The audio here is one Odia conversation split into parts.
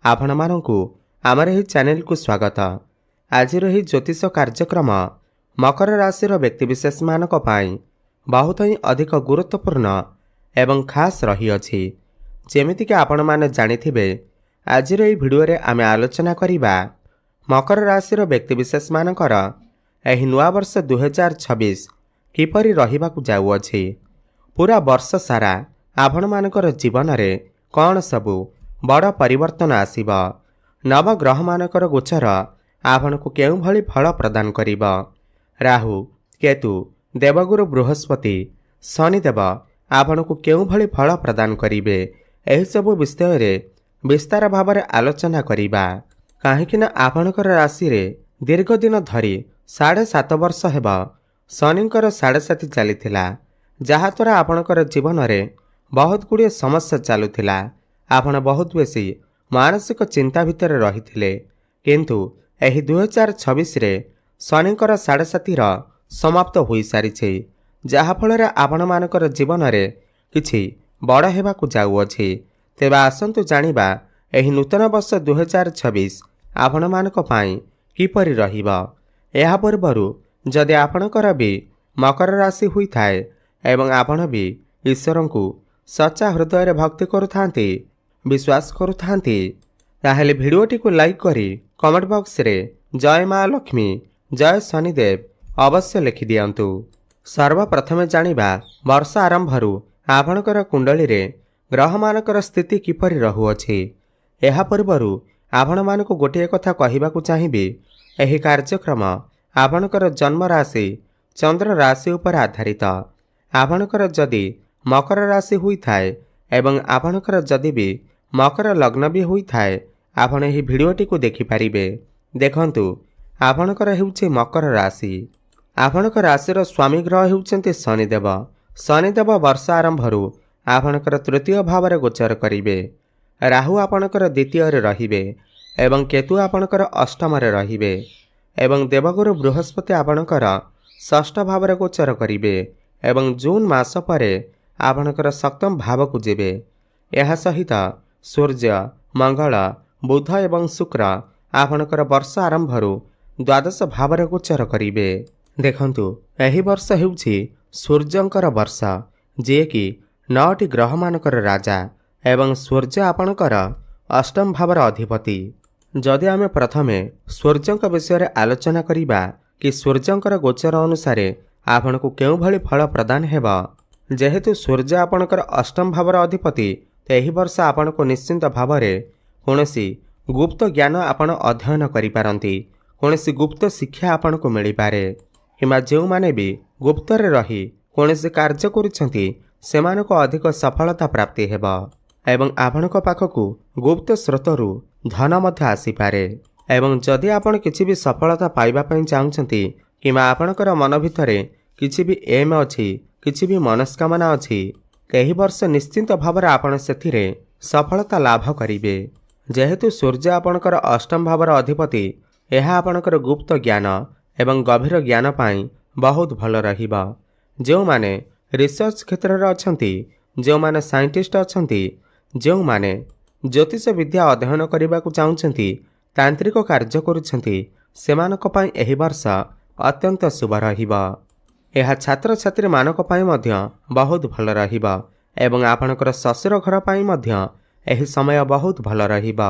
ଆପଣମାନଙ୍କୁ ଆମର ଏହି ଚ୍ୟାନେଲକୁ ସ୍ୱାଗତ। ଆଜିର ଏହି ଜ୍ୟୋତିଷ କାର୍ଯ୍ୟକ୍ରମ ମକର ରାଶିର ବ୍ୟକ୍ତିବିଶେଷମାନଙ୍କ ପାଇଁ ବହୁତ ହିଁ ଅଧିକ ଗୁରୁତ୍ୱପୂର୍ଣ୍ଣ ଏବଂ ଖାସ୍ ରହିଅଛି। ଯେମିତିକି ଆପଣମାନେ ଜାଣିଥିବେ, ଆଜିର ଏହି ଭିଡ଼ିଓରେ ଆମେ ଆଲୋଚନା କରିବା ମକର ରାଶିର ବ୍ୟକ୍ତିବିଶେଷମାନଙ୍କର ଏହି ନୂଆବର୍ଷ 2026 କିପରି ରହିବାକୁ ଯାଉଅଛି। ପୁରା ବର୍ଷ ସାରା ଆପଣମାନଙ୍କର ଜୀବନରେ କ'ଣ ସବୁ ବଡ଼ ପରିବର୍ତ୍ତନ ଆସିବ, ନବଗ୍ରହମାନଙ୍କର ଗୋଚର ଆପଣଙ୍କୁ କେଉଁଭଳି ଫଳ ପ୍ରଦାନ କରିବ, ରାହୁ, କେତୁ, ଦେବଗୁରୁ ବୃହସ୍ପତି, ଶନିଦେବ ଆପଣଙ୍କୁ କେଉଁଭଳି ଫଳ ପ୍ରଦାନ କରିବେ, ଏହିସବୁ ବିଷୟରେ ବିସ୍ତାର ଭାବରେ ଆଲୋଚନା କରିବା। କାହିଁକିନା ଆପଣଙ୍କର ରାଶିରେ ଦୀର୍ଘ ଦିନ ଧରି 7.5 ବର୍ଷ ହେବ ଶନିଙ୍କର 7.5 ଚାଲିଥିଲା, ଯାହାଦ୍ୱାରା ଆପଣଙ୍କର ଜୀବନରେ ବହୁତ ଗୁଡ଼ିଏ ସମସ୍ୟା ଚାଲୁଥିଲା। ଆପଣ ବହୁତ ବେଶୀ ମାନସିକ ଚିନ୍ତା ଭିତରେ ରହିଥିଲେ। କିନ୍ତୁ ଏହି 2026ରେ ଶନିଙ୍କର 7.5ର ସମାପ୍ତ ହୋଇସାରିଛି, ଯାହାଫଳରେ ଆପଣମାନଙ୍କର ଜୀବନରେ କିଛି ବଡ଼ ହେବାକୁ ଯାଉଅଛି। ତେବେ ଆସନ୍ତୁ ଜାଣିବା ଏହି ନୂତନ ବର୍ଷ 2026 ଆପଣମାନଙ୍କ ପାଇଁ କିପରି ରହିବ। ଏହା ପୂର୍ବରୁ ଯଦି ଆପଣଙ୍କର ବି ମକର ରାଶି ହୋଇଥାଏ ଏବଂ ଆପଣ ବି ଈଶ୍ୱରଙ୍କୁ ସଚ୍ଚା ହୃଦୟରେ ଭକ୍ତି କରୁଥାନ୍ତି, ବିଶ୍ୱାସ କରୁଥାନ୍ତି, ତାହେଲେ ଭିଡ଼ିଓଟିକୁ ଲାଇକ୍ କରି କମେଣ୍ଟ ବକ୍ସରେ ଜୟ ମା ଲକ୍ଷ୍ମୀ, ଜୟ ଶନିଦେବ ଅବଶ୍ୟ ଲେଖିଦିଅନ୍ତୁ। ସର୍ବପ୍ରଥମେ ଜାଣିବା ବର୍ଷ ଆରମ୍ଭରୁ ଆପଣଙ୍କର କୁଣ୍ଡଳୀରେ ଗ୍ରହମାନଙ୍କର ସ୍ଥିତି କିପରି ରହୁଅଛି। ଏହା ପୂର୍ବରୁ ଆପଣମାନଙ୍କୁ ଗୋଟିଏ କଥା କହିବାକୁ ଚାହିଁବି, ଏହି କାର୍ଯ୍ୟକ୍ରମ ଆପଣଙ୍କର ଜନ୍ମ ରାଶି ଚନ୍ଦ୍ର ରାଶି ଉପରେ ଆଧାରିତ। ଆପଣଙ୍କର ଯଦି ମକର ରାଶି ହୋଇଥାଏ ଏବଂ ଆପଣଙ୍କର ଯଦି ବି ମକର ଲଗ୍ନ ବି ହୋଇଥାଏ, ଆପଣ ଏହି ଭିଡ଼ିଓଟିକୁ ଦେଖିପାରିବେ। ଦେଖନ୍ତୁ, ଆପଣଙ୍କର ହେଉଛି ମକର ରାଶି। ଆପଣଙ୍କ ରାଶିର ସ୍ୱାମୀ ଗ୍ରହ ହେଉଛନ୍ତି ଶନିଦେବ। ଶନିଦେବ ବର୍ଷ ଆରମ୍ଭରୁ ଆପଣଙ୍କର ତୃତୀୟ ଭାବରେ ଗୋଚର କରିବେ। ରାହୁ ଆପଣଙ୍କର ଦ୍ୱିତୀୟରେ ରହିବେ ଏବଂ କେତୁ ଆପଣଙ୍କର ଅଷ୍ଟମରେ ରହିବେ ଏବଂ ଦେବଗୁରୁ ବୃହସ୍ପତି ଆପଣଙ୍କର ଷଷ୍ଠ ଭାବରେ ଗୋଚର କରିବେ ଏବଂ ଜୁନ୍ ମାସ ପରେ ଆପଣଙ୍କର ସପ୍ତମ ଭାବକୁ ଯିବେ। ଏହା ସହିତ ସୂର୍ଯ୍ୟ, ମଙ୍ଗଳ, ବୁଧ ଏବଂ ଶୁକ୍ର ଆପଣଙ୍କର ବର୍ଷ ଆରମ୍ଭରୁ ଦ୍ୱାଦଶ ଭାବରେ ଗୋଚର କରିବେ। ଦେଖନ୍ତୁ, ଏହି ବର୍ଷ ହେଉଛି ସୂର୍ଯ୍ୟଙ୍କର ବର୍ଷ, ଯିଏକି 9ଟି ଗ୍ରହମାନଙ୍କର ରାଜା ଏବଂ ସୂର୍ଯ୍ୟ ଆପଣଙ୍କର ଅଷ୍ଟମ ଭାବର ଅଧିପତି। ଯଦି ଆମେ ପ୍ରଥମେ ସୂର୍ଯ୍ୟଙ୍କ ବିଷୟରେ ଆଲୋଚନା କରିବା କି ସୂର୍ଯ୍ୟଙ୍କର ଗୋଚର ଅନୁସାରେ ଆପଣଙ୍କୁ କେଉଁଭଳି ଫଳ ପ୍ରଦାନ ହେବ, ଯେହେତୁ ସୂର୍ଯ୍ୟ ଆପଣଙ୍କର ଅଷ୍ଟମ ଭାବର ଅଧିପତି, ଏହି ବର୍ଷ ଆପଣଙ୍କୁ ନିଶ୍ଚିନ୍ତ ଭାବରେ କୌଣସି ଗୁପ୍ତ ଜ୍ଞାନ ଆପଣ ଅଧ୍ୟୟନ କରିପାରନ୍ତି। କୌଣସି ଗୁପ୍ତ ଶିକ୍ଷା ଆପଣଙ୍କୁ ମିଳିପାରେ କିମ୍ବା ଯେଉଁମାନେ ବି ଗୁପ୍ତରେ ରହି କୌଣସି କାର୍ଯ୍ୟ କରୁଛନ୍ତି, ସେମାନଙ୍କୁ ଅଧିକ ସଫଳତା ପ୍ରାପ୍ତି ହେବ ଏବଂ ଆପଣଙ୍କ ପାଖକୁ ଗୁପ୍ତ ସ୍ରୋତରୁ ଧନ ମଧ୍ୟ ଆସିପାରେ। ଏବଂ ଯଦି ଆପଣ କିଛି ବି ସଫଳତା ପାଇବା ପାଇଁ ଚାହୁଁଛନ୍ତି କିମ୍ବା ଆପଣଙ୍କର ମନ ଭିତରେ କିଛି ବି ଏମ୍ ଅଛି, କିଛି ବି ମନସ୍କାମନା ଅଛି, ଏହି ବର୍ଷ ନିଶ୍ଚିନ୍ତ ଭାବରେ ଆପଣ ସେଥିରେ ସଫଳତା ଲାଭ କରିବେ। ଯେହେତୁ ସୂର୍ଯ୍ୟ ଆପଣଙ୍କର ଅଷ୍ଟମ ଭାବର ଅଧିପତି, ଏହା ଆପଣଙ୍କର ଗୁପ୍ତ ଜ୍ଞାନ ଏବଂ ଗଭୀର ଜ୍ଞାନ ପାଇଁ ବହୁତ ଭଲ ରହିବ। ଯେଉଁମାନେ ରିସର୍ଚ୍ଚ କ୍ଷେତ୍ରରେ ଅଛନ୍ତି, ଯେଉଁମାନେ ସାଇଣ୍ଟିଷ୍ଟ ଅଛନ୍ତି, ଯେଉଁମାନେ ଜ୍ୟୋତିଷ ବିଦ୍ୟା ଅଧ୍ୟୟନ କରିବାକୁ ଚାହୁଁଛନ୍ତି, ତାନ୍ତ୍ରିକ କାର୍ଯ୍ୟ କରୁଛନ୍ତି, ସେମାନଙ୍କ ପାଇଁ ଏହି ବର୍ଷ ଅତ୍ୟନ୍ତ ଶୁଭ ରହିବ। ଏହା ଛାତ୍ରଛାତ୍ରୀମାନଙ୍କ ପାଇଁ ମଧ୍ୟ ବହୁତ ଭଲ ରହିବ ଏବଂ ଆପଣଙ୍କର ଶ୍ୱଶୁର ଘର ପାଇଁ ମଧ୍ୟ ଏହି ସମୟ ବହୁତ ଭଲ ରହିବ।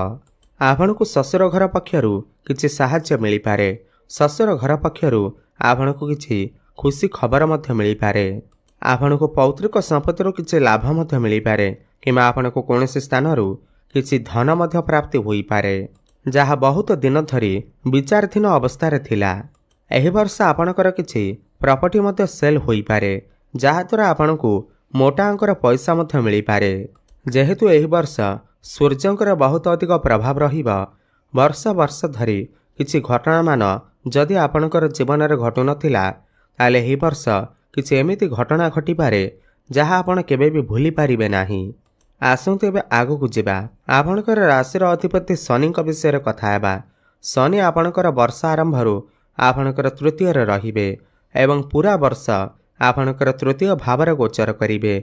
ଆପଣଙ୍କୁ ଶ୍ୱଶୁର ଘର ପକ୍ଷରୁ କିଛି ସାହାଯ୍ୟ ମିଳିପାରେ। ଶ୍ୱଶୁର ଘର ପକ୍ଷରୁ ଆପଣଙ୍କୁ କିଛି ଖୁସି ଖବର ମଧ୍ୟ ମିଳିପାରେ। ଆପଣଙ୍କୁ ପୌତ୍ରିକ ସମ୍ପତ୍ତିରୁ କିଛି ଲାଭ ମଧ୍ୟ ମିଳିପାରେ କିମ୍ବା ଆପଣଙ୍କୁ କୌଣସି ସ୍ଥାନରୁ କିଛି ଧନ ମଧ୍ୟ ପ୍ରାପ୍ତି ହୋଇପାରେ, ଯାହା ବହୁତ ଦିନ ଧରି ବିଚାରାଧୀନ ଅବସ୍ଥାରେ ଥିଲା। ଏହି ବର୍ଷ ଆପଣଙ୍କର କିଛି ପ୍ରପର୍ଟି ମଧ୍ୟ ସେଲ୍ ହୋଇପାରେ, ଯାହାଦ୍ୱାରା ଆପଣଙ୍କୁ ମୋଟା ଅଙ୍କର ପଇସା ମଧ୍ୟ ମିଳିପାରେ। ଯେହେତୁ ଏହି ବର୍ଷ ସୂର୍ଯ୍ୟଙ୍କର ବହୁତ ଅଧିକ ପ୍ରଭାବ ରହିବ, ବର୍ଷ ବର୍ଷ ଧରି କିଛି ଘଟଣାମାନ ଯଦି ଆପଣଙ୍କର ଜୀବନରେ ଘଟୁନଥିଲା, ତାହେଲେ ଏହି ବର୍ଷ କିଛି ଏମିତି ଘଟଣା ଘଟିପାରେ ଯାହା ଆପଣ କେବେ ବି ଭୁଲି ପାରିବେ ନାହିଁ। ଆସନ୍ତୁ ଏବେ ଆଗକୁ ଯିବା ଆପଣଙ୍କର ରାଶିର ଅଧିପତି ଶନିଙ୍କ ବିଷୟରେ କଥା ହେବା। ଶନି ଆପଣଙ୍କର ବର୍ଷ ଆରମ୍ଭରୁ ଆପଣଙ୍କର ତୃତୀୟରେ ରହିବେ ଏବଂ ପୁରା ବର୍ଷ ଆପଣଙ୍କର ତୃତୀୟ ଭାବରେ ଗୋଚର କରିବେ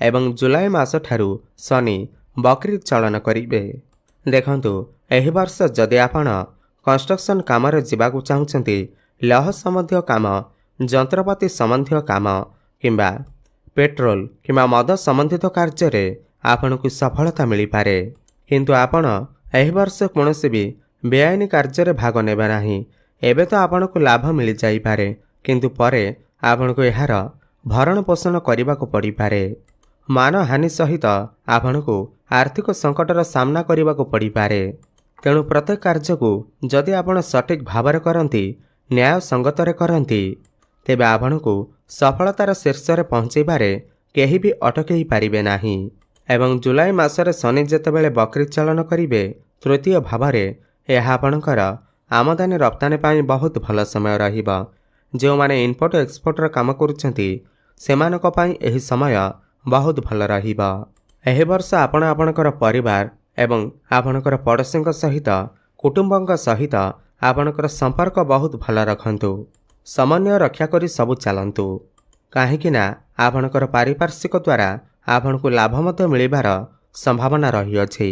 ଏବଂ ଜୁଲାଇ ମାସ ଠାରୁ ଶନି ବକ୍ରି ଚଳନ କରିବେ। ଦେଖନ୍ତୁ, ଏହି ବର୍ଷ ଯଦି ଆପଣ କନଷ୍ଟ୍ରକ୍ସନ୍ କାମରେ ଯିବାକୁ ଚାହୁଁଛନ୍ତି, ଲୌହ ସମ୍ବନ୍ଧୀୟ କାମ, ଯନ୍ତ୍ରପାତି ସମ୍ବନ୍ଧୀୟ କାମ କିମ୍ବା ପେଟ୍ରୋଲ କିମ୍ବା ମଦ ସମ୍ବନ୍ଧିତ କାର୍ଯ୍ୟରେ ଆପଣଙ୍କୁ ସଫଳତା ମିଳିପାରେ। କିନ୍ତୁ ଆପଣ ଏହି ବର୍ଷ କୌଣସି ବି ବେଆଇନ କାର୍ଯ୍ୟରେ ଭାଗ ନେବେ ନାହିଁ। ଏବେ ତ ଆପଣଙ୍କୁ ଲାଭ ମିଳିଯାଇପାରେ, କିନ୍ତୁ ପରେ ଆପଣଙ୍କୁ ଏହାର ଭରଣ ପୋଷଣ କରିବାକୁ ପଡ଼ିପାରେ। ମାନହାନି ସହିତ ଆପଣଙ୍କୁ ଆର୍ଥିକ ସଙ୍କଟର ସାମ୍ନା କରିବାକୁ ପଡ଼ିପାରେ। ତେଣୁ ପ୍ରତ୍ୟେକ କାର୍ଯ୍ୟକୁ ଯଦି ଆପଣ ସଠିକ୍ ଭାବରେ କରନ୍ତି, ନ୍ୟାୟ ସଙ୍ଗତରେ କରନ୍ତି, ତେବେ ଆପଣଙ୍କୁ ସଫଳତାର ଶୀର୍ଷରେ ପହଞ୍ଚାଇବାରେ କେହି ବି ଅଟକାଇ ପାରିବେ ନାହିଁ। ଏବଂ ଜୁଲାଇ ମାସରେ ଶନି ଯେତେବେଳେ ବକ୍ରି ଚାଳନ କରିବେ ତୃତୀୟ ଭାବରେ, ଏହା ଆପଣଙ୍କର ଆମଦାନୀ ରପ୍ତାନି ପାଇଁ ବହୁତ ଭଲ ସମୟ ରହିବ। ଯେଉଁମାନେ ଇମ୍ପୋର୍ଟ ଏକ୍ସପୋର୍ଟର କାମ କରୁଛନ୍ତି ସେମାନଙ୍କ ପାଇଁ ଏହି ସମୟ ବହୁତ ଭଲ ରହିବ। ଏହି ବର୍ଷ ଆପଣ ଆପଣଙ୍କର ପରିବାର ଏବଂ ଆପଣଙ୍କର ପଡ଼ୋଶୀଙ୍କ ସହିତ, କୁଟୁମ୍ବଙ୍କ ସହିତ ଆପଣଙ୍କର ସମ୍ପର୍କ ବହୁତ ଭଲ ରଖନ୍ତୁ। ସମନ୍ୱୟ ରକ୍ଷା କରି ସବୁ ଚାଲନ୍ତୁ, କାହିଁକି ନା ଆପଣଙ୍କର ପାରିପାର୍ଶ୍ୱିକ ଦ୍ୱାରା ଆପଣଙ୍କୁ ଲାଭ ମଧ୍ୟ ମିଳିବାର ସମ୍ଭାବନା ରହିଅଛି।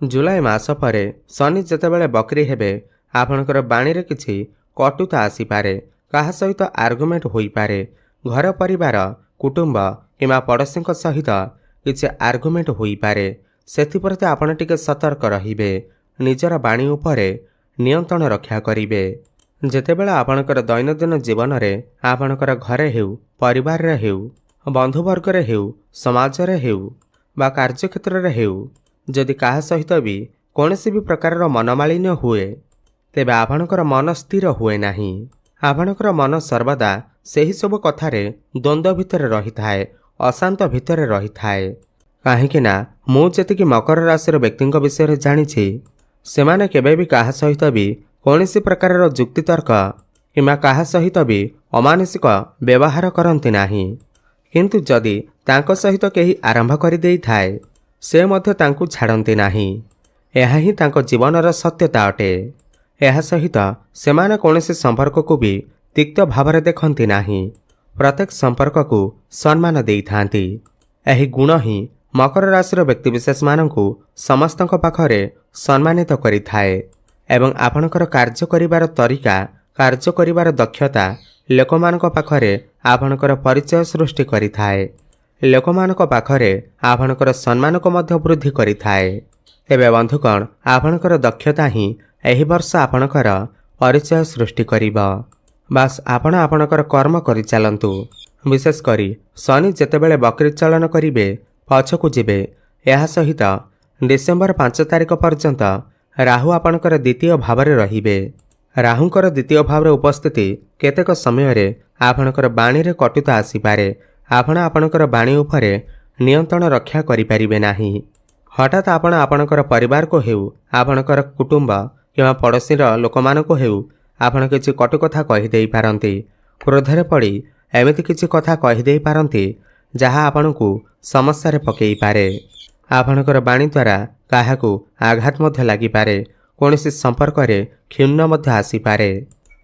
ଜୁଲାଇ ମାସ ପରେ ଶନି ଯେତେବେଳେ ବକ୍ରି ହେବେ, ଆପଣଙ୍କର ବାଣୀରେ କିଛି କଟୁତା ଆସିପାରେ, କାହା ସହିତ ଆର୍ଗୁମେଣ୍ଟ ହୋଇପାରେ, ଘର ପରିବାର, କୁଟୁମ୍ବ କିମ୍ବା ପଡ଼ୋଶୀଙ୍କ ସହିତ କିଛି ଆର୍ଗୁମେଣ୍ଟ ହୋଇପାରେ। ସେଥିପ୍ରତି ଆପଣ ଟିକେ ସତର୍କ ରହିବେ। ନିଜର ବାଣୀ ଉପରେ ନିୟନ୍ତ୍ରଣ ରକ୍ଷା କରିବେ। ଯେତେବେଳେ ଆପଣଙ୍କର ଦୈନନ୍ଦିନ ଜୀବନରେ, ଆପଣଙ୍କର ଘରେ ହେଉ, ପରିବାରରେ ହେଉ, ବନ୍ଧୁବର୍ଗରେ ହେଉ, ସମାଜରେ ହେଉ ବା କାର୍ଯ୍ୟକ୍ଷେତ୍ରରେ ହେଉ, ଯଦି କାହା ସହିତ ବି କୌଣସି ବି ପ୍ରକାରର ମନମାଳିନ୍ୟ ହୁଏ, ତେବେ ଆପଣଙ୍କର ମନ ସ୍ଥିର ହୁଏ ନାହିଁ। ଆପଣଙ୍କର ମନ ସର୍ବଦା ସେହିସବୁ କଥାରେ ଦ୍ୱନ୍ଦ୍ୱ ଭିତରେ ରହିଥାଏ, ଅଶାନ୍ତ ଭିତରେ ରହିଥାଏ। କାହିଁକି ନା ମୁଁ ଯେତିକି ମକର ରାଶିର ବ୍ୟକ୍ତିଙ୍କ ବିଷୟରେ ଜାଣିଛି, ସେମାନେ କେବେ ବି କାହା ସହିତ ବି କୌଣସି ପ୍ରକାରର ଯୁକ୍ତିତର୍କ କିମ୍ବା କାହା ସହିତ ବି ଅମାନସିକ ବ୍ୟବହାର କରନ୍ତି ନାହିଁ। କିନ୍ତୁ ଯଦି ତାଙ୍କ ସହିତ କେହି ଆରମ୍ଭ କରିଦେଇଥାଏ, ସେ ମଧ୍ୟ ତାଙ୍କୁ ଛାଡ଼ନ୍ତି ନାହିଁ। ଏହା ହିଁ ତାଙ୍କ ଜୀବନର ସତ୍ୟତା ଅଟେ। ଏହା ସହିତ ସେମାନେ କୌଣସି ସମ୍ପର୍କକୁ ବି ତିକ୍ତ ଭାବରେ ଦେଖନ୍ତି ନାହିଁ, ପ୍ରତ୍ୟେକ ସମ୍ପର୍କକୁ ସମ୍ମାନ ଦେଇଥାନ୍ତି। ଏହି ଗୁଣ ହିଁ ମକର ରାଶିର ବ୍ୟକ୍ତିବିଶେଷମାନଙ୍କୁ ସମସ୍ତଙ୍କ ପାଖରେ ସମ୍ମାନିତ କରିଥାଏ ଏବଂ ଆପଣଙ୍କର କାର୍ଯ୍ୟ କରିବାର ତରିକା, କାର୍ଯ୍ୟ କରିବାର ଦକ୍ଷତା ଲୋକମାନଙ୍କ ପାଖରେ ଆପଣଙ୍କର ପରିଚୟ ସୃଷ୍ଟି କରିଥାଏ। ଲୋକମାନଙ୍କ ପାଖରେ ଆପଣଙ୍କର ସମ୍ମାନକୁ ମଧ୍ୟ ବୃଦ୍ଧି କରିଥାଏ। ତେବେ ବନ୍ଧୁଗଣ, ଆପଣଙ୍କର ଦକ୍ଷତା ହିଁ ଏହି ବର୍ଷ ଆପଣଙ୍କର ପରିଚୟ ସୃଷ୍ଟି କରିବ। ବାସ୍ ଆପଣ ଆପଣଙ୍କର କର୍ମ କରିଚାଲନ୍ତୁ। ବିଶେଷ କରି ଶନି ଯେତେବେଳେ ବକ୍ରି ଚାଳନ କରିବେ, ପଛକୁ ଯିବେ, ଏହା ସହିତ ଡିସେମ୍ବର 5 ତାରିଖ ପର୍ଯ୍ୟନ୍ତ ରାହୁ ଆପଣଙ୍କର ଦ୍ୱିତୀୟ ଭାବରେ ରହିବେ। ରାହୁଙ୍କର ଦ୍ୱିତୀୟ ଭାବରେ ଉପସ୍ଥିତି କେତେକ ସମୟରେ ଆପଣଙ୍କର ବାଣୀରେ କଟୁତା ଆସିପାରେ। ଆପଣ ଆପଣଙ୍କର ବାଣୀ ଉପରେ ନିୟନ୍ତ୍ରଣ ରକ୍ଷା କରିପାରିବେ ନାହିଁ। ହଠାତ୍ ଆପଣ ଆପଣଙ୍କର ପରିବାରକୁ ହେଉ, ଆପଣଙ୍କର କୁଟୁମ୍ବ କିମ୍ବା ପଡ଼ୋଶୀର ଲୋକମାନଙ୍କୁ ହେଉ, ଆପଣ କିଛି କଟୁ କଥା କହିଦେଇପାରନ୍ତି। କ୍ରୋଧରେ ପଡ଼ି ଏମିତି କିଛି କଥା କହିଦେଇପାରନ୍ତି ଯାହା ଆପଣଙ୍କୁ ସମସ୍ୟାରେ ପକାଇପାରେ। ଆପଣଙ୍କର ବାଣୀ ଦ୍ୱାରା କାହାକୁ ଆଘାତ ମଧ୍ୟ ଲାଗିପାରେ, କୌଣସି ସମ୍ପର୍କରେ କ୍ଷୁଣ୍ଣ ମଧ୍ୟ ଆସିପାରେ।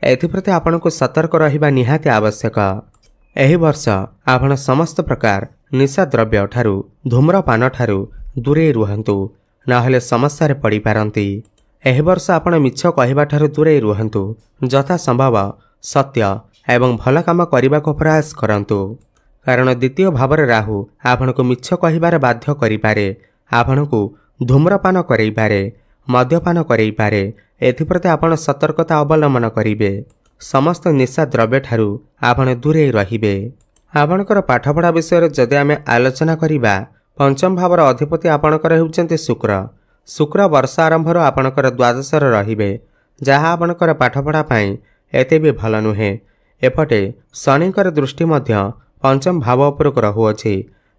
ଏଥିପ୍ରତି ଆପଣଙ୍କୁ ସତର୍କ ରହିବା ନିହାତି ଆବଶ୍ୟକ। ଏହି ବର୍ଷ ଆପଣ ସମସ୍ତ ପ୍ରକାର ନିଶା ଦ୍ରବ୍ୟ ଠାରୁ, ଧୂମ୍ରପାନ ଠାରୁ ଦୂରେଇ ରୁହନ୍ତୁ, ନହେଲେ ସମସ୍ୟାରେ ପଡ଼ିପାରନ୍ତି। ଏହି ବର୍ଷ ଆପଣ ମିଛ କହିବାଠାରୁ ଦୂରେଇ ରୁହନ୍ତୁ। ଯଥା ସମ୍ଭବ ସତ୍ୟ ଏବଂ ଭଲ କାମ କରିବାକୁ ପ୍ରୟାସ କରନ୍ତୁ, କାରଣ ଦ୍ୱିତୀୟ ଭାବରେ ରାହୁ ଆପଣଙ୍କୁ ମିଛ କହିବାରେ ବାଧ୍ୟ କରିପାରେ, ଆପଣଙ୍କୁ ଧୂମ୍ରପାନ କରାଇପାରେ, ମଦ୍ୟପାନ କରାଇପାରେ। ଏଥିପ୍ରତି ଆପଣ ସତର୍କତା ଅବଲମ୍ବନ କରିବେ। ସମସ୍ତ ନିଶା ଦ୍ରବ୍ୟଠାରୁ ଆପଣ ଦୂରେଇ ରହିବେ। ଆପଣଙ୍କର ପାଠପଢ଼ା ବିଷୟରେ ଯଦି ଆମେ ଆଲୋଚନା କରିବା, ପଞ୍ଚମ ଭାବର ଅଧିପତି ଆପଣଙ୍କର ହେଉଛନ୍ତି ଶୁକ୍ର। ଶୁକ୍ର ବର୍ଷ ଆରମ୍ଭରୁ ଆପଣଙ୍କର ଦ୍ୱାଦଶରେ ରହିବେ, ଯାହା ଆପଣଙ୍କର ପାଠପଢ଼ା ପାଇଁ ଏତେ ବି ଭଲ ନୁହେଁ। ଏପଟେ ଶନିଙ୍କର ଦୃଷ୍ଟି ମଧ୍ୟ ପଞ୍ଚମ ଭାବ ଉପରକୁ ରହୁଅଛି।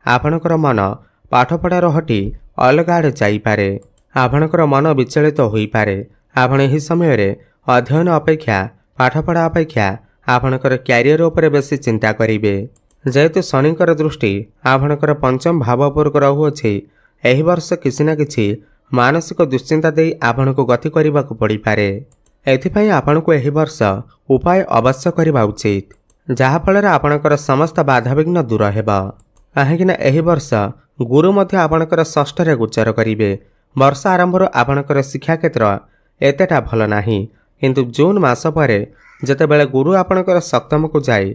ଆପଣଙ୍କର ମନ ପାଠପଢ଼ାରୁ ହଟି ଅଲଗା ଆଡ଼େ ଯାଇପାରେ। ଆପଣଙ୍କର ମନ ବିଚଳିତ ହୋଇପାରେ। ଆପଣ ଏହି ସମୟରେ ଅଧ୍ୟୟନ ଅପେକ୍ଷା, ପାଠପଢ଼ା ଅପେକ୍ଷା ଆପଣଙ୍କର କ୍ୟାରିୟର ଉପରେ ବେଶୀ ଚିନ୍ତା କରିବେ। ଯେହେତୁ ଶନିଙ୍କର ଦୃଷ୍ଟି ଆପଣଙ୍କର ପଞ୍ଚମ ଭାବ ଉପରକୁ ରହୁଅଛି, ଏହି ବର୍ଷ କିଛି ନା କିଛି ମାନସିକ ଦୁଶ୍ଚିନ୍ତା ଦେଇ ଆପଣଙ୍କୁ ଗତି କରିବାକୁ ପଡ଼ିପାରେ। ଏଥିପାଇଁ ଆପଣଙ୍କୁ ଏହି ବର୍ଷ ଉପାୟ ଅବଶ୍ୟ କରିବା ଉଚିତ, ଯାହାଫଳରେ ଆପଣଙ୍କର ସମସ୍ତ ବାଧାବିଘ୍ନ ଦୂର ହେବ। କାହିଁକିନା ଏହି ବର୍ଷ ଗୁରୁ ମଧ୍ୟ ଆପଣଙ୍କର ଷଷ୍ଠରେ ଗୋଚର କରିବେ। ବର୍ଷ ଆରମ୍ଭରୁ ଆପଣଙ୍କର ଶିକ୍ଷା କ୍ଷେତ୍ର ଏତେଟା ଭଲ ନାହିଁ, କିନ୍ତୁ ଜୁନ୍ ମାସ ପରେ ଯେତେବେଳେ ଗୁରୁ ଆପଣଙ୍କର ସପ୍ତମକୁ ଯାଇ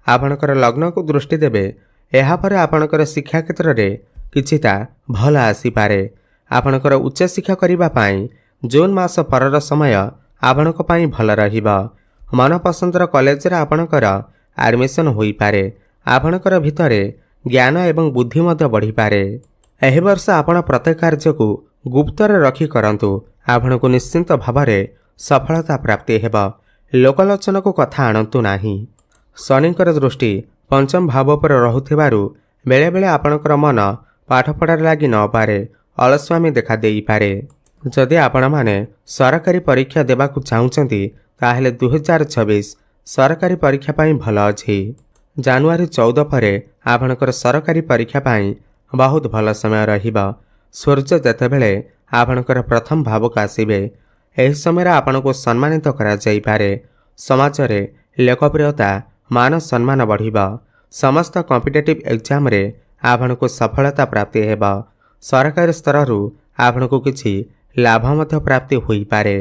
ଆପଣଙ୍କର ଲଗ୍ନକୁ ଦୃଷ୍ଟି ଦେବେ, ଏହାପରେ ଆପଣଙ୍କର ଶିକ୍ଷା କ୍ଷେତ୍ରରେ କିଛିଟା ଭଲ ଆସିପାରେ। ଆପଣଙ୍କର ଉଚ୍ଚଶିକ୍ଷା କରିବା ପାଇଁ ଜୁନ୍ ମାସ ପରର ସମୟ ଆପଣଙ୍କ ପାଇଁ ଭଲ ରହିବ। ମନପସନ୍ଦର କଲେଜରେ ଆପଣଙ୍କର ଆଡମିସନ୍ ହୋଇପାରେ। ଆପଣଙ୍କର ଭିତରେ ଜ୍ଞାନ ଏବଂ ବୁଦ୍ଧି ମଧ୍ୟ ବଢ଼ିପାରେ। ଏହି ବର୍ଷ ଆପଣ ପ୍ରତ୍ୟେକ କାର୍ଯ୍ୟକୁ ଗୁପ୍ତରେ ରଖି କରନ୍ତୁ। ଆପଣଙ୍କୁ ନିଶ୍ଚିନ୍ତ ଭାବରେ ସଫଳତା ପ୍ରାପ୍ତି ହେବ। ଲୋକଲୋଚନକୁ କଥା ଆଣନ୍ତୁ ନାହିଁ। ଶନିଙ୍କର ଦୃଷ୍ଟି ପଞ୍ଚମ ଭାବ ଉପରେ ରହୁଥିବାରୁ ବେଳେବେଳେ ଆପଣଙ୍କର ମନ ପାଠପଢ଼ାରେ ଲାଗି ନପାରେ, ଅଳସ୍ୱାମୀ ଦେଖା ଦେଇପାରେ। ଯଦି ଆପଣମାନେ ସରକାରୀ ପରୀକ୍ଷା ଦେବାକୁ ଚାହୁଁଛନ୍ତି, ତାହେଲେ 2026 ସରକାରୀ ପରୀକ୍ଷା ପାଇଁ ଭଲ ଅଛି। ଜାନୁଆରୀ 14 ପରେ ଆପଣଙ୍କର ସରକାରୀ ପରୀକ୍ଷା ପାଇଁ ବହୁତ ଭଲ ସମୟ ରହିବ। ସୂର୍ଯ୍ୟ ଯେତେବେଳେ ଆପଣଙ୍କର ପ୍ରଥମ ଭାବକୁ ଆସିବେ, ଏହି ସମୟରେ ଆପଣଙ୍କୁ ସମ୍ମାନିତ କରାଯାଇପାରେ। ସମାଜରେ ଲୋକପ୍ରିୟତା, ମାନ ସମ୍ମାନ ବଢ଼ିବ। ସମସ୍ତ କମ୍ପିଟେଟିଭ୍ ଏକ୍ଜାମରେ ଆପଣଙ୍କୁ ସଫଳତା ପ୍ରାପ୍ତି ହେବ। ସରକାରୀ ସ୍ତରରୁ ଆପଣଙ୍କୁ କିଛି ଲାଭ ମଧ୍ୟ ପ୍ରାପ୍ତି ହୋଇପାରେ।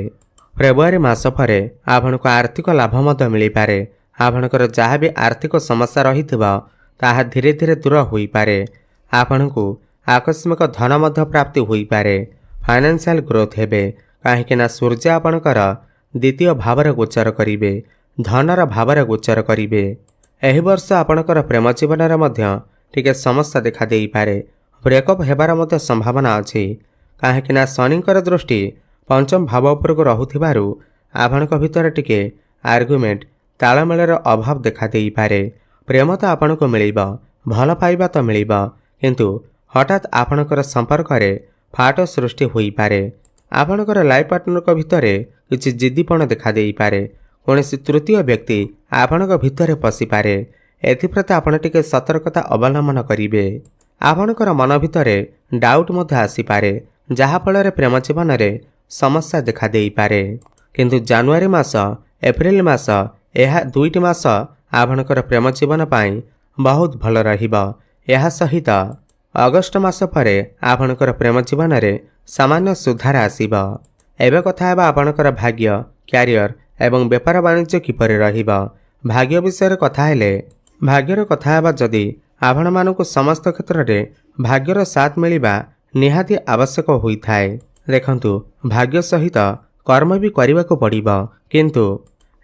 ଫେବୃଆରୀ ମାସ ପରେ ଆପଣଙ୍କୁ ଆର୍ଥିକ ଲାଭ ମଧ୍ୟ ମିଳିପାରେ। ଆପଣଙ୍କର ଯାହା ବି ଆର୍ଥିକ ସମସ୍ୟା ରହିଥିବ, ତାହା ଧୀରେ ଧୀରେ ଦୂର ହୋଇପାରେ। ଆପଣଙ୍କୁ ଆକସ୍ମିକ ଧନ ମଧ୍ୟ ପ୍ରାପ୍ତି ହୋଇପାରେ। ଫାଇନାନ୍ସିଆଲ ଗ୍ରୋଥ ହେବେ, କାହିଁକିନା ସୂର୍ଯ୍ୟ ଆପଣଙ୍କର ଦ୍ୱିତୀୟ ଭାବରେ ଗୋଚର କରିବେ, ଧନର ଭାବରେ ଗୋଚର କରିବେ। ଏହି ବର୍ଷ ଆପଣଙ୍କର ପ୍ରେମ ଜୀବନରେ ମଧ୍ୟ ଟିକେ ସମସ୍ୟା ଦେଖା ଦେଇପାରେ। ବ୍ରେକଅପ୍ ହେବାର ମଧ୍ୟ ସମ୍ଭାବନା ଅଛି, କାହିଁକିନା ଶନିଙ୍କର ଦୃଷ୍ଟି ପଞ୍ଚମ ଭାବ ଉପରକୁ ରହୁଥିବାରୁ ଆପଣଙ୍କ ଭିତରେ ଟିକେ ଆର୍ଗୁମେଣ୍ଟ, ତାଳମେଳର ଅଭାବ ଦେଖା ଦେଇପାରେ। ପ୍ରେମ ତ ଆପଣଙ୍କୁ ମିଳିବ, ଭଲ ପାଇବା ତ ମିଳିବ, କିନ୍ତୁ ହଠାତ୍ ଆପଣଙ୍କର ସମ୍ପର୍କରେ ଫାଟ ସୃଷ୍ଟି ହୋଇପାରେ। ଆପଣଙ୍କର ଲାଇଫ୍ ପାର୍ଟନରଙ୍କ ଭିତରେ କିଛି ଜିଦ୍ଦିପଣ ଦେଖା ଦେଇପାରେ। କୌଣସି ତୃତୀୟ ବ୍ୟକ୍ତି ଆପଣଙ୍କ ଭିତରେ ପଶିପାରେ। ଏଥିପ୍ରତି ଆପଣ ଟିକେ ସତର୍କତା ଅବଲମ୍ବନ କରିବେ। ଆପଣଙ୍କର ମନ ଭିତରେ ଡାଉଟ୍ ମଧ୍ୟ ଆସିପାରେ, ଯାହାଫଳରେ ପ୍ରେମ ଜୀବନରେ ସମସ୍ୟା ଦେଖା ଦେଇପାରେ। କିନ୍ତୁ ଜାନୁଆରୀ ମାସ, ଏପ୍ରିଲ ମାସ, ଏହା 2ଟି ମାସ ଆପଣଙ୍କର ପ୍ରେମ ଜୀବନ ପାଇଁ ବହୁତ ଭଲ ରହିବ। ଏହା ସହିତ ଅଗଷ୍ଟ ମାସ ପରେ ଆପଣଙ୍କର ପ୍ରେମ ଜୀବନରେ ସାମାନ୍ୟ ସୁଧାର ଆସିବ। ଏବେ କଥା ହେବା ଆପଣଙ୍କର ଭାଗ୍ୟ, କ୍ୟାରିୟର ଏବଂ ବେପାର ବାଣିଜ୍ୟ କିପରି ରହିବ। ଭାଗ୍ୟ ବିଷୟରେ କଥା ହେଲେ, ଭାଗ୍ୟର କଥା ହେବା ଯଦି ଆପଣମାନଙ୍କୁ ସମସ୍ତ କ୍ଷେତ୍ରରେ ଭାଗ୍ୟର ସାଥ ମିଳିବା ନିହାତି ଆବଶ୍ୟକ ହୋଇଥାଏ। ଦେଖନ୍ତୁ, ଭାଗ୍ୟ ସହିତ କର୍ମ ବି କରିବାକୁ ପଡ଼ିବ, କିନ୍ତୁ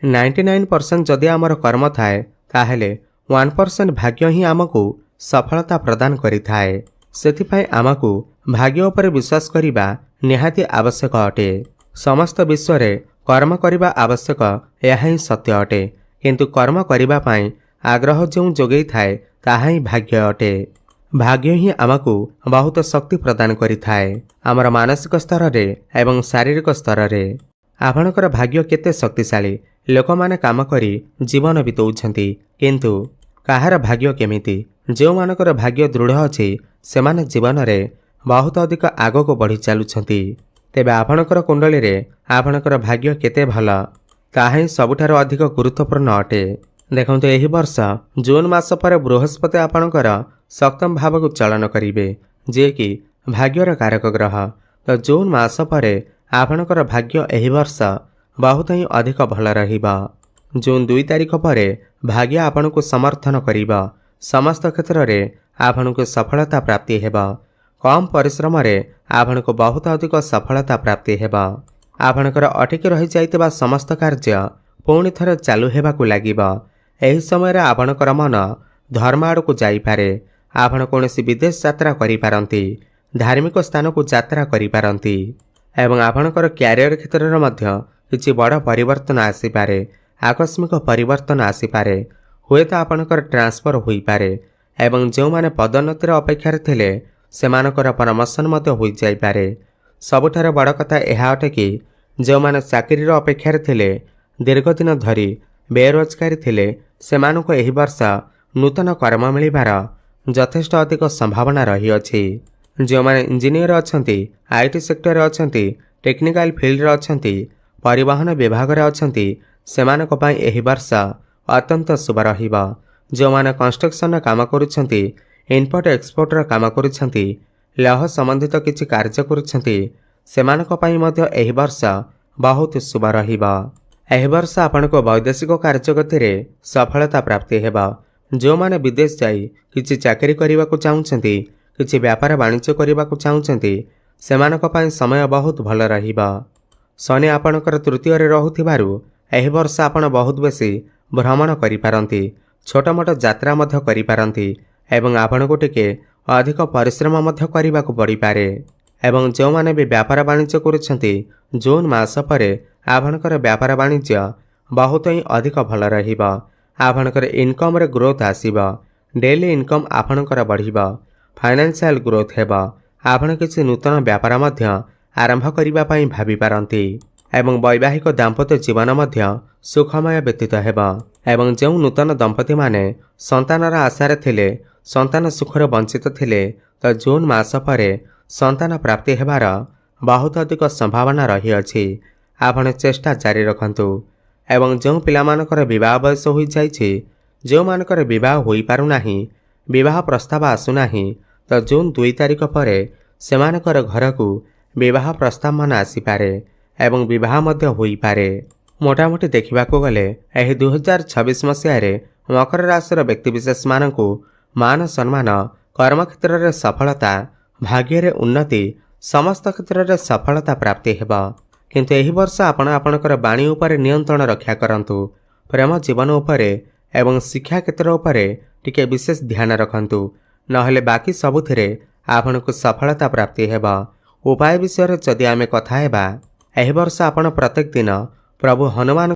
99% ଯଦି ଆମର କର୍ମ ଥାଏ, ତାହେଲେ 1% ଭାଗ୍ୟ ହିଁ ଆମକୁ ସଫଳତା ପ୍ରଦାନ କରିଥାଏ। ସେଥିପାଇଁ ଆମକୁ ଭାଗ୍ୟ ଉପରେ ବିଶ୍ୱାସ କରିବା ନିହାତି ଆବଶ୍ୟକ ଅଟେ। ସମସ୍ତ ବିଶ୍ୱରେ କର୍ମ କରିବା ଆବଶ୍ୟକ, ଏହା ହିଁ ସତ୍ୟ ଅଟେ, କିନ୍ତୁ କର୍ମ କରିବା ପାଇଁ ଆଗ୍ରହ ଯେଉଁ ଯୋଗାଇଥାଏ, ତାହା ହିଁ ଭାଗ୍ୟ ଅଟେ। ଭାଗ୍ୟ ହିଁ ଆମକୁ ବହୁତ ଶକ୍ତି ପ୍ରଦାନ କରିଥାଏ, ଆମର ମାନସିକ ସ୍ତରରେ ଏବଂ ଶାରୀରିକ ସ୍ତରରେ। ଆପଣଙ୍କର ଭାଗ୍ୟ କେତେ ଶକ୍ତିଶାଳୀ। ଲୋକମାନେ କାମ କରି ଜୀବନ ବିତାଉଛନ୍ତି, କିନ୍ତୁ କାହାର ଭାଗ୍ୟ କେମିତି? ଯେଉଁମାନଙ୍କର ଭାଗ୍ୟ ଦୃଢ଼ ଅଛି, ସେମାନେ ଜୀବନରେ ବହୁତ ଅଧିକ ଆଗକୁ ବଢ଼ି ଚାଲୁଛନ୍ତି। ତେବେ ଆପଣଙ୍କର କୁଣ୍ଡଳୀରେ ଆପଣଙ୍କର ଭାଗ୍ୟ କେତେ ଭଲ, ତାହା ହିଁ ସବୁଠାରୁ ଅଧିକ ଗୁରୁତ୍ୱପୂର୍ଣ୍ଣ ଅଟେ। ଦେଖନ୍ତୁ, ଏହି ବର୍ଷ ଜୁନ୍ ମାସ ପରେ ବୃହସ୍ପତି ଆପଣଙ୍କର ସପ୍ତମ ଭାବକୁ ଚଳନ କରିବେ, ଯିଏକି ଭାଗ୍ୟର କାରକ ଗ୍ରହ। ତ ଜୁନ୍ ମାସ ପରେ ଆପଣଙ୍କର ଭାଗ୍ୟ ଏହି ବର୍ଷ ବହୁତ ହିଁ ଅଧିକ ଭଲ ରହିବ। ଜୁନ୍ 2 ତାରିଖ ପରେ ଭାଗ୍ୟ ଆପଣଙ୍କୁ ସମର୍ଥନ କରିବ। ସମସ୍ତ କ୍ଷେତ୍ରରେ ଆପଣଙ୍କୁ ସଫଳତା ପ୍ରାପ୍ତି ହେବ। କମ୍ ପରିଶ୍ରମରେ ଆପଣଙ୍କୁ ବହୁତ ଅଧିକ ସଫଳତା ପ୍ରାପ୍ତି ହେବ। ଆପଣଙ୍କର ଅଟକି ରହିଯାଇଥିବା ସମସ୍ତ କାର୍ଯ୍ୟ ପୁଣି ଥରେ ଚାଲୁ ହେବାକୁ ଲାଗିବ। ଏହି ସମୟରେ ଆପଣଙ୍କର ମନ ଧର୍ମ ଆଡ଼କୁ ଯାଇପାରେ। ଆପଣ କୌଣସି ବିଦେଶ ଯାତ୍ରା କରିପାରନ୍ତି, ଧାର୍ମିକ ସ୍ଥାନକୁ ଯାତ୍ରା କରିପାରନ୍ତି ଏବଂ ଆପଣଙ୍କର କ୍ୟାରିୟର କ୍ଷେତ୍ରରେ ମଧ୍ୟ କିଛି ବଡ଼ ପରିବର୍ତ୍ତନ ଆସିପାରେ। ଆକସ୍ମିକ ପରିବର୍ତ୍ତନ ଆସିପାରେ। ହୁଏତ ଆପଣଙ୍କର ଟ୍ରାନ୍ସଫର ହୋଇପାରେ ଏବଂ ଯେଉଁମାନେ ପଦୋନ୍ନତିର ଅପେକ୍ଷାରେ ଥିଲେ, ସେମାନଙ୍କର ପ୍ରମୋଶନ ମଧ୍ୟ ହୋଇଯାଇପାରେ। ସବୁଠାରୁ ବଡ଼ କଥା ଏହା ଅଟେ କି, ଯେଉଁମାନେ ଚାକିରିର ଅପେକ୍ଷାରେ ଥିଲେ, ଦୀର୍ଘଦିନ ଧରି ବେରୋଜଗାରୀ ଥିଲେ, ସେମାନଙ୍କୁ ଏହି ବର୍ଷ ନୂତନ କର୍ମ ମିଳିବାର ଯଥେଷ୍ଟ ଅଧିକ ସମ୍ଭାବନା ରହିଅଛି। ଯେଉଁମାନେ ଇଞ୍ଜିନିୟର ଅଛନ୍ତି, IT ସେକ୍ଟରରେ ଅଛନ୍ତି, ଟେକ୍ନିକାଲ ଫିଲ୍ଡରେ ଅଛନ୍ତି, ପରିବହନ ବିଭାଗରେ ଅଛନ୍ତି, ସେମାନଙ୍କ ପାଇଁ ଏହି ବର୍ଷ ଅତ୍ୟନ୍ତ ଶୁଭ ରହିବ। ଯେଉଁମାନେ କନଷ୍ଟ୍ରକ୍ସନର କାମ କରୁଛନ୍ତି, ଇମ୍ପୋର୍ଟ ଏକ୍ସପୋର୍ଟର କାମ କରୁଛନ୍ତି, ଲୌହ ସମ୍ବନ୍ଧିତ କିଛି କାର୍ଯ୍ୟ କରୁଛନ୍ତି, ସେମାନଙ୍କ ପାଇଁ ମଧ୍ୟ ଏହି ବର୍ଷ ବହୁତ ଶୁଭ ରହିବ। ଏହି ବର୍ଷ ଆପଣଙ୍କ ବୈଦେଶିକ କାର୍ଯ୍ୟଗତିରେ ସଫଳତା ପ୍ରାପ୍ତି ହେବ। ଯେଉଁମାନେ ବିଦେଶ ଯାଇ କିଛି ଚାକିରି କରିବାକୁ ଚାହୁଁଛନ୍ତି, କିଛି ବ୍ୟାପାର ବାଣିଜ୍ୟ କରିବାକୁ ଚାହୁଁଛନ୍ତି, ସେମାନଙ୍କ ପାଇଁ ସମୟ ବହୁତ ଭଲ ରହିବ। ଶନି ଆପଣଙ୍କର ତୃତୀୟରେ ରହୁଥିବାରୁ ଏହି ବର୍ଷ ଆପଣ ବହୁତ ବେଶୀ ଭ୍ରମଣ କରିପାରନ୍ତି, ଛୋଟ ମୋଟ ଯାତ୍ରା ମଧ୍ୟ କରିପାରନ୍ତି ଏବଂ ଆପଣଙ୍କୁ ଟିକେ ଅଧିକ ପରିଶ୍ରମ ମଧ୍ୟ କରିବାକୁ ପଡ଼ିପାରେ। ଏବଂ ଯେଉଁମାନେ ବି ବ୍ୟାପାର ବାଣିଜ୍ୟ କରୁଛନ୍ତି, ଜୁନ୍ ମାସ ପରେ ଆପଣଙ୍କର ବ୍ୟାପାର ବାଣିଜ୍ୟ ବହୁତ ହିଁ ଅଧିକ ଭଲ ରହିବ। ଆପଣଙ୍କର ଇନକମ୍ରେ ଗ୍ରୋଥ୍ ଆସିବ। ଡେଲି ଇନକମ୍ ଆପଣଙ୍କର ବଢ଼ିବ। ଫାଇନାନ୍ସିଆଲ ଗ୍ରୋଥ୍ ହେବ। ଆପଣ କିଛି ନୂତନ ବ୍ୟାପାର ମଧ୍ୟ ଆରମ୍ଭ କରିବା ପାଇଁ ଭାବିପାରନ୍ତି ଏବଂ ବୈବାହିକ ଦାମ୍ପତ୍ୟ ଜୀବନ ମଧ୍ୟ ସୁଖମୟ ବ୍ୟତୀତ ହେବ। ଏବଂ ଯେଉଁ ନୂତନ ଦମ୍ପତିମାନେ ସନ୍ତାନର ଆଶାରେ ଥିଲେ, ସନ୍ତାନ ସୁଖରେ ବଞ୍ଚିତ ଥିଲେ, ତ ଜୁନ୍ ମାସ ପରେ ସନ୍ତାନ ପ୍ରାପ୍ତି ହେବାର ବହୁତ ଅଧିକ ସମ୍ଭାବନା ରହିଅଛି। ଆପଣ ଚେଷ୍ଟା ଜାରି ରଖନ୍ତୁ। ଏବଂ ଯେଉଁ ପିଲାମାନଙ୍କର ବିବାହ ବୟସ ହୋଇଯାଇଛି, ଯେଉଁମାନଙ୍କର ବିବାହ ହୋଇପାରୁନାହିଁ, ବିବାହ ପ୍ରସ୍ତାବ ଆସୁନାହିଁ, ତ ଜୁନ୍ 2 ତାରିଖ ପରେ ସେମାନଙ୍କର ଘରକୁ ବିବାହ ପ୍ରସ୍ତାବମାନ ଆସିପାରେ ଏବଂ ବିବାହ ମଧ୍ୟ ହୋଇପାରେ। ମୋଟାମୋଟି ଦେଖିବାକୁ ଗଲେ ଏହି 2026 ମସିହାରେ ମକର ରାଶିର ବ୍ୟକ୍ତିବିଶେଷମାନଙ୍କୁ ମାନ ସମ୍ମାନ, କର୍ମକ୍ଷେତ୍ରରେ ସଫଳତା, ଭାଗ୍ୟରେ ଉନ୍ନତି, ସମସ୍ତ କ୍ଷେତ୍ରରେ ସଫଳତା ପ୍ରାପ୍ତି ହେବ। କିନ୍ତୁ ଏହି ବର୍ଷ ଆପଣ ଆପଣଙ୍କର ବାଣୀ ଉପରେ ନିୟନ୍ତ୍ରଣ ରକ୍ଷା କରନ୍ତୁ। ପ୍ରେମ ଜୀବନ ଉପରେ ଏବଂ ଶିକ୍ଷା କ୍ଷେତ୍ର ଉପରେ ଟିକେ ବିଶେଷ ଧ୍ୟାନ ରଖନ୍ତୁ, ନହେଲେ ବାକି ସବୁଥିରେ ଆପଣଙ୍କୁ ସଫଳତା ପ୍ରାପ୍ତି ହେବ। ଉପାୟ ବିଷୟରେ ଯଦି ଆମେ କଥା ହେବା, ଏହି ବର୍ଷ ଆପଣ ପ୍ରତ୍ୟେକ ଦିନ ପ୍ରଭୁ ହନୁମାନ